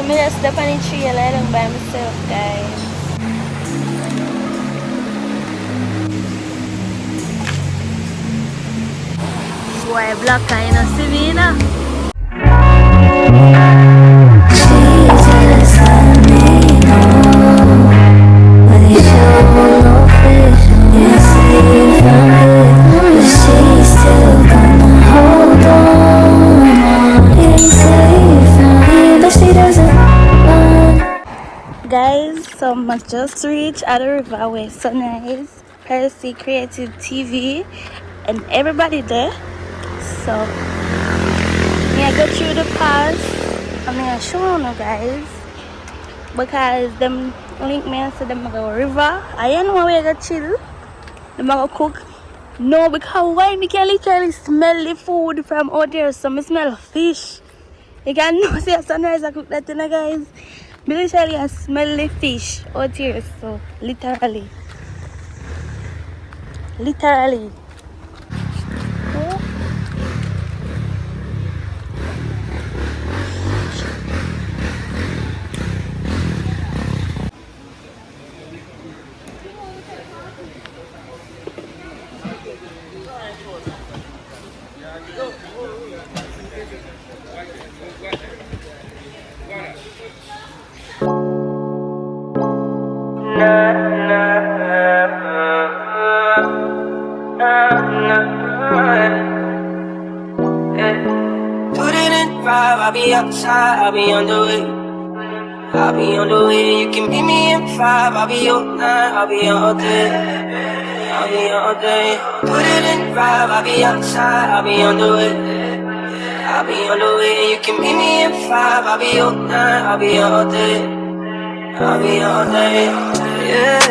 me just step on the tree and lie down by myself, guys. Boy, black kind of see me, you know? Guys, so I just reached at the river where Sunrise, Percy, Creative TV, and everybody there. So, I go through the pass. I'm gonna show you guys because them link me and say them go river. I don't know where I go chill. Them go cook. No, because why me can literally smell the food from out there. So I smell fish. You can know see a Sunrise I cook that thing, guys. Me literally I smell the fish out here. So literally. Yeah. Put it in five, I'll be outside, I'll be on the way. I'll be on the way, you can meet me in five, I'll be all night, I'll be all day. I'll be all day. Put it in five, I'll be outside, I'll be on the way. I'll be on the way, you can meet me in five, I'll be all night, I'll be all day. I'll be all day. Yeah.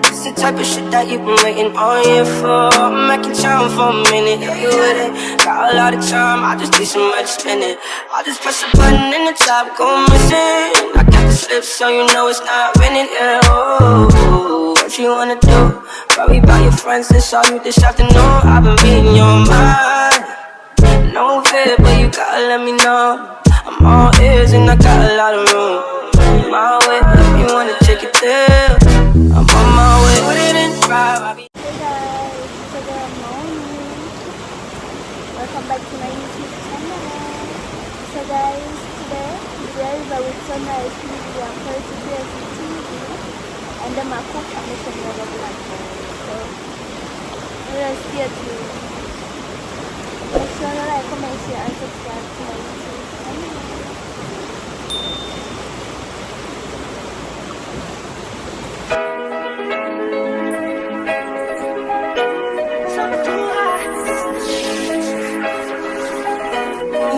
It's the type of shit that you've been waiting all year for. I'm making time for a minute, if you with it. Got a lot of time, I just need some money to spend it. I'll just press a button in the top, go missing. I got the slip so you know it's not winning, yeah. Oh, what you wanna do? Worry about your friends, they saw you this afternoon. I've been reading your mind. No fear, but you gotta let me know. I'm all ears and I got a lot of room. My way, if you wanna take it there, I'm on my way. Put it in drive, I'll be. Hey guys, good morning. Welcome back to my YouTube channel. So guys, today we are over with Sunrise TV and Percy Creative TV, and then my cook and the channel of black. So let's get to it. Make sure you like, comment, share, and subscribe to my YouTube channel.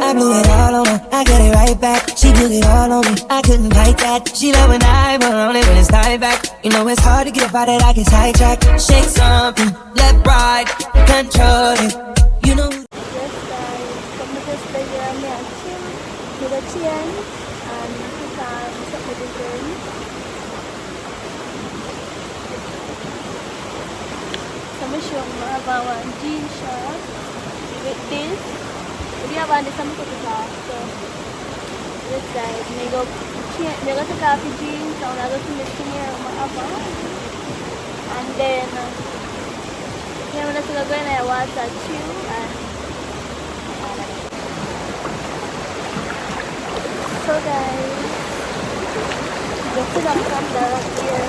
I blew it all on her, I got it right back. She blew it all on me, I couldn't fight that. She love when I run on it when it's tied back. You know it's hard to get about it, I get sidetracked. Shake something, left, right, control it. You know. Yes guys, come to this video and me and chill with a chain and you can set the design. So I'm sure I have one jean shirt with this. If you have on this, I'm going to take it off. So this guys, me go take off the jeans, so I'm going to mix in here on my upper. And then I'm going to go in there, wash that shoe and so guys, just sit on some direct here.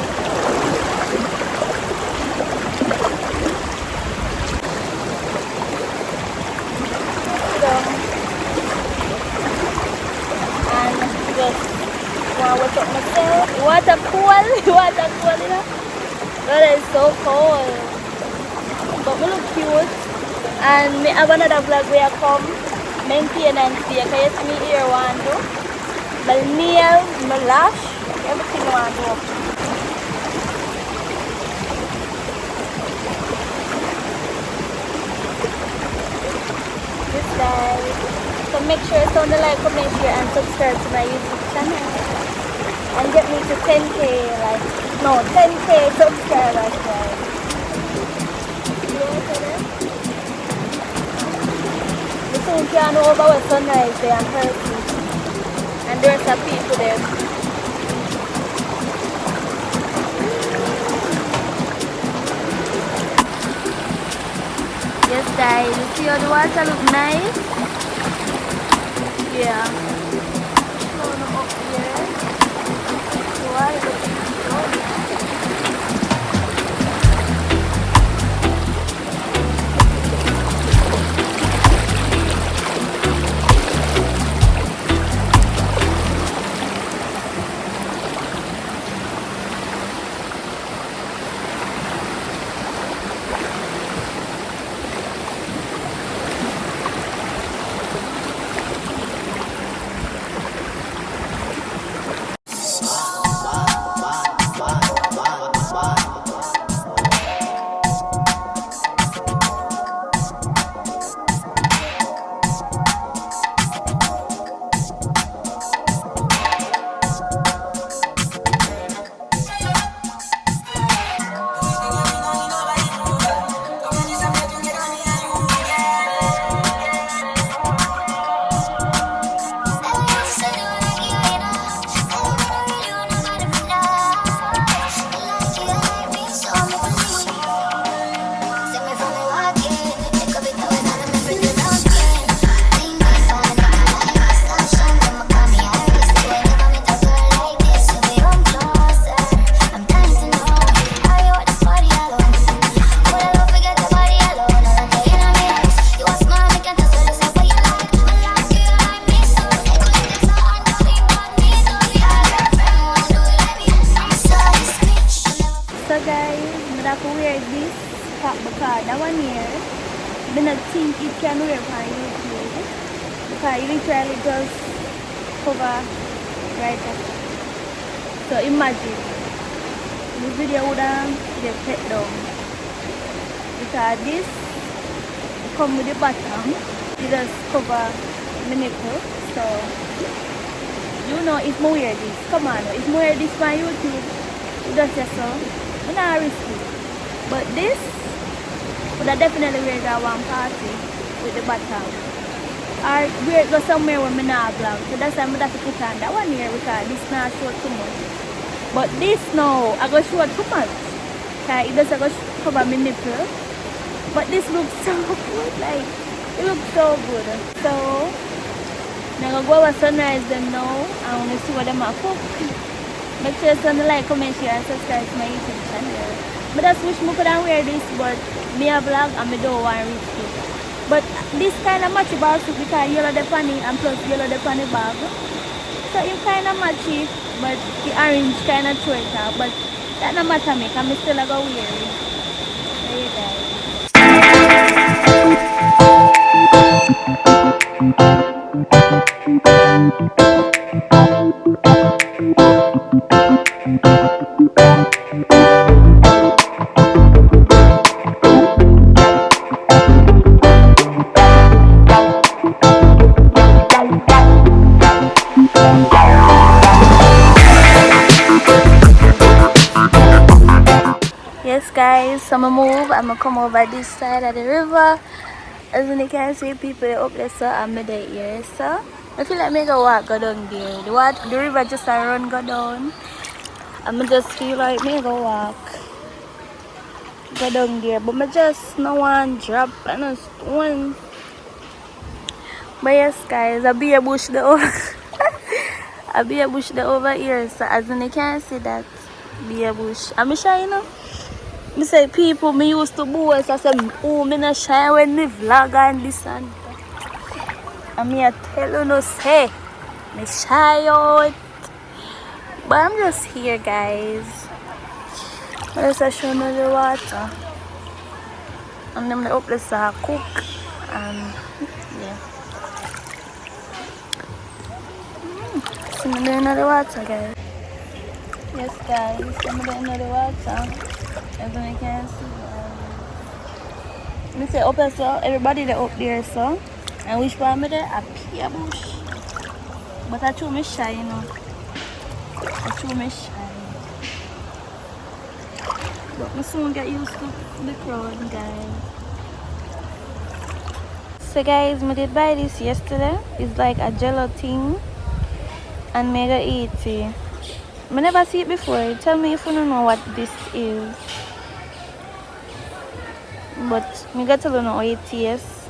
And just what's up myself. Water cool, you know. That is so cold. But me look cute. And me have another vlog where I come maintenance day. Can you see me here want to do? My nails, my lash, everything I want to do. This guys. So make sure you sound the like, comment, share, and subscribe to my YouTube channel. And get me to 10k, 10k subscribers, guys. You soon can know about Sunrise Day and Percy. And there's a people there. Yes guys, you see how the water look nice? Yeah. Going up here. The water looks so nice. Because that one here, I don't think it can wear on YouTube. Because it literally just cover right up. So imagine, this video would get cut down. Because this come with the bottom, it just cover my nipple. So, you know if I wear this, come on, if I wear this on YouTube, it does just so, I'm not risky. But this, would I definitely wear that one party with the bottom. Or wear it go somewhere where I not vlog. So that's why I'm going to put on that one here because this not show too much. But this now, I go show too much. Because it doesn't go cover my nipple. But this looks so good, like, it looks so good. So, I'm going to go over sunrise them now. I want to see what them are cook. Make sure you like, comment, share, and subscribe to my YouTube channel. I just wish I could wear this, but me a vlog and I don't want to reach it. But this kind of matchy ball suit because yellow the funny and plus yellow the funny bag. So it kind of matchy, but the orange kind of throw it out. But that no matter me, because I still go wear it. There you guys. Yes guys, so I'm gonna come over this side of the river. As you can see, people up there, so I'm there here. So I feel like I go walk go down there. The river just a run go down. I'm just feel like me go walk go down there, but I just no one drop and a stone. But yes guys, I be a bush the over I be a bush the over here. So as you can see that be a bush. I'm shy, you know. I say people me used to boast. I say, oh, me not shy when me vlog and this and that. And me I tell you no say, me shy out. But I'm just here, guys. I just show you the water. And then the up this cook. And yeah. So I'm doing the water, guys. Yes, guys. I'm doing the water. As you can see, I say up there, so everybody that up there, so. And which one me there? A pear bush. But I choose me shy, you know. I choose me shy. But I soon get used to the crowd, guys. So guys, I did buy this yesterday. It's like a jello thing. and mega eat it. I never see it before. Tell me if you don't know what this is. But me got to know how it tastes.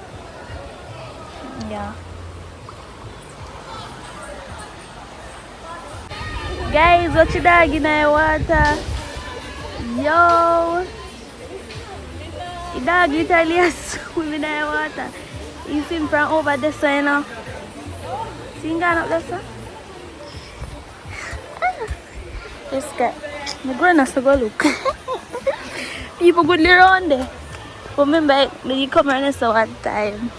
Yeah. Guys, what your dog in the water? Yo! The dog literally swimming in the water. You see him from over there, so you know. See him going up there, sir? This guy. My grandma's to go look. People good around there. Remember, when you come around so one time.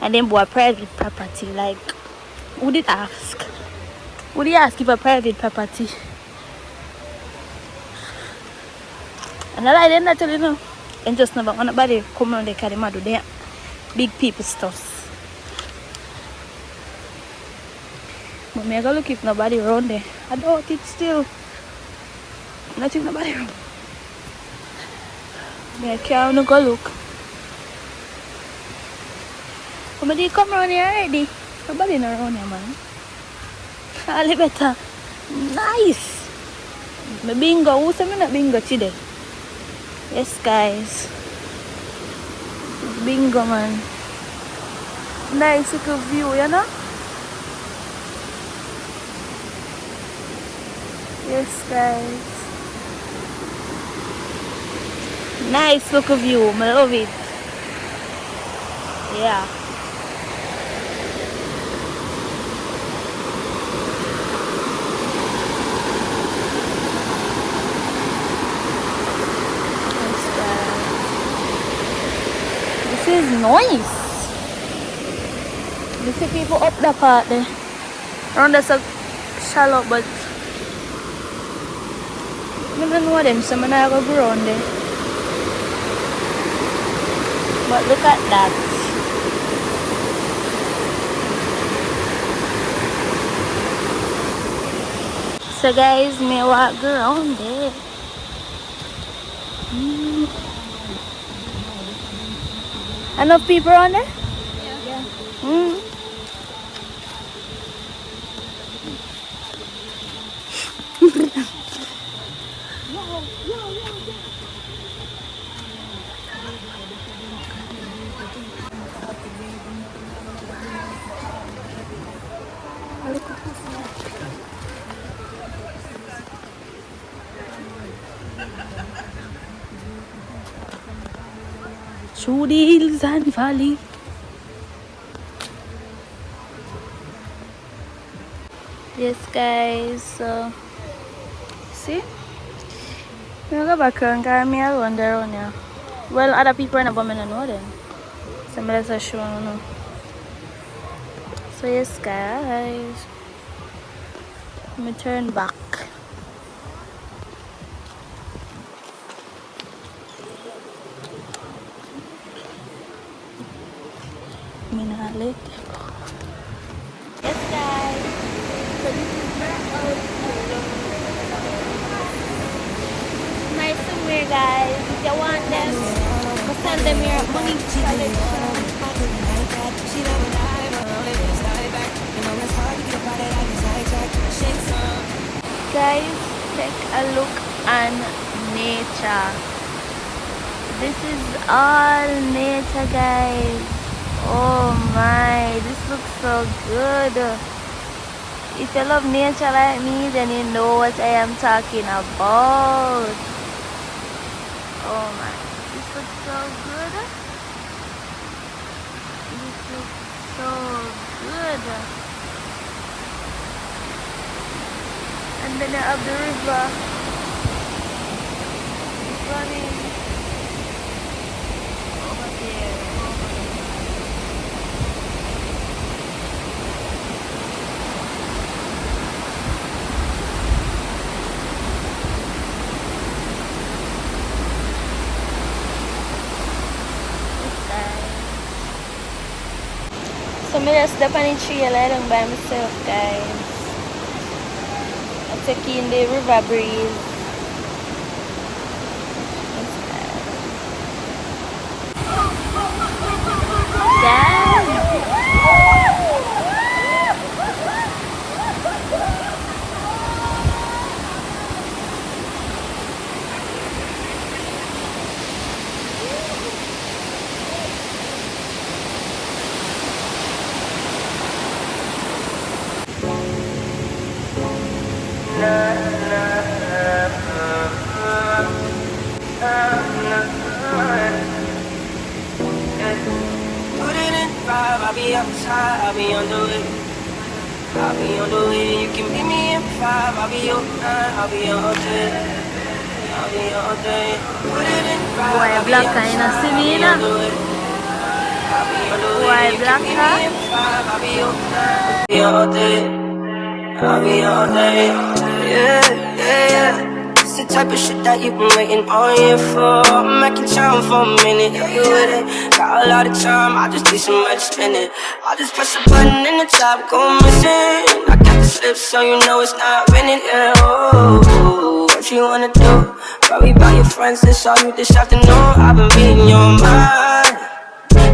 And then bought private property. Like, who did ask? Who did ask if a private property? And I didn't tell you no. And just never want nobody come around the car do their big people stuff. But me I go look if nobody around there. I doubt it still. Nothing nobody around. Me I can't go look. Somebody come around here already. Nobody not around here, man. All better. Nice. Me bingo. Who say me not bingo today? Yes, guys. Bingo, man. Nice little view, you know? Yes, guys. Nice little view. I love it. Yeah. This is nice. You see people up the part there. Around that's so shallow, but I don't know them, so I'm not going to go around there. But look at that. So guys, me walk around there. Enough people on there? Yeah. Through the hills and valley. Yes, guys. So, see? I'm gonna go back and carry me around there around here. Well, other people in the bomb don't know them. So I'm gonna show you. So yes, guys. Let me turn back. Minalik. Yes, guys. So this is where nice somewhere, guys. If you want them, go send them here at Monique collection. Guys, take a look on nature. This is all nature, guys. Oh my, this looks so good. If you love nature like me, then you know what I am talking about. Oh my, this looks so good. This looks so good. And then I have the river running over there. So I just step on the tree and lie down by myself, guys. I take in the river breeze. Guys. outside, I'll be on the way. I'll be on the way, you can meet me at 5. I'll be on 9, I'll be all day. I'll be all day. Put it in 5, Why I'll be black outside, na si I'll be Mina? on the way. I'll be on the way, Why you black can meet ka? me at 5. I'll be on 9, I'll be all day. I'll be all day. Yeah, yeah, yeah. It's the type of shit that you've been waiting all year for. I'm making time for a minute, yeah, you with it. Got a lot of time, I just need somewhere to spend it. I'll just press a button in the top, go missing. I got the slip so you know it's not winning, yeah. Oh, what you wanna do? Worry about your friends, they saw you this afternoon. I've been reading your mind.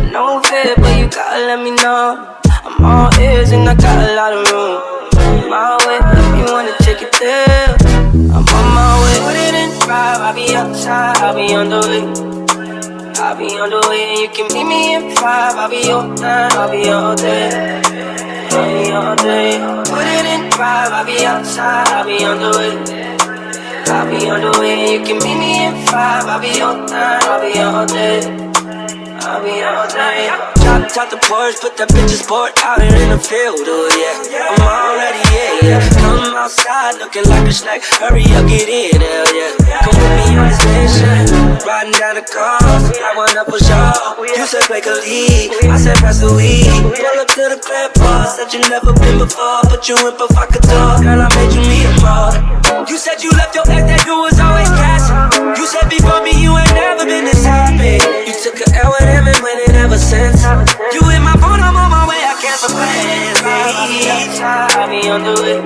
No fear, but you gotta let me know. I'm all ears and I got a lot of room. My way, if you wanna take it there, I'm on my way. Put it in 5, I'll be outside, I'll be on the way. I'll be on the way, and you can meet me at 5. I'll be on 9, I'll be all day. I'll be all day. Put it in 5, I'll be outside, I'll be on the way. I'll be on the way, and you can meet me at 5. I'll be on 9, I'll be all day. I'll be all day. Top the porch, put that bitch in sport out here in the field, oh yeah. I'm already yeah. Come outside looking like a snack. Hurry up, get in, hell yeah. Come with me on the station, riding down the coast. I went up for sure. You said make a lead, I said press the weed. Pull up to the club, boss. Said you never been before, put you in provocateur. Girl, I made you meet a more. You said you left your ex, that you was always gassing. You said before me you ain't never been this happy. You took a L with him and went it ever since. You hit my phone, I'm on my way, I can't complain. I'll be on the way.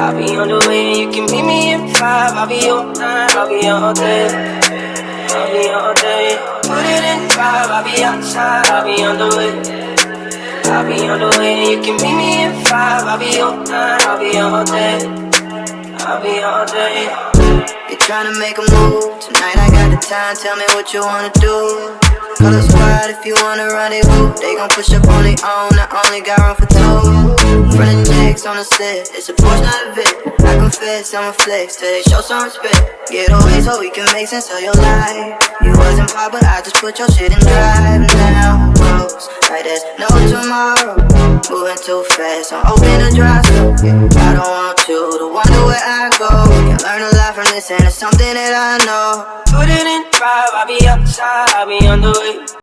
I'll be on the way, you can meet me at 5. I'll be on 9, I'll be all day. I'll be all day. Put it in 5, I'll be outside, I'll be on the way. I'll be on the way, you can meet me at 5. I'll be on 9, I'll be all day. I'll be all day. You're trying to make a move. Tonight I got the time, tell me what you wanna do. Call a squad if you wanna rendezvous. They gon' push up on their own, I only got room for 2. Running checks on the set, it's a Porsche, not a Vic. I confess, I'm a flex, till they show some respect. Get away so we can make sense of your life. You wasn't pop, but I just put your shit in drive. Now, close, like there's no tomorrow. Moving too fast, I'm open the drive, so I don't want you to wonder where I go. Can learn a lot from this and it's something that I know. Put it in 5, I'll be outside, I'll be on the way.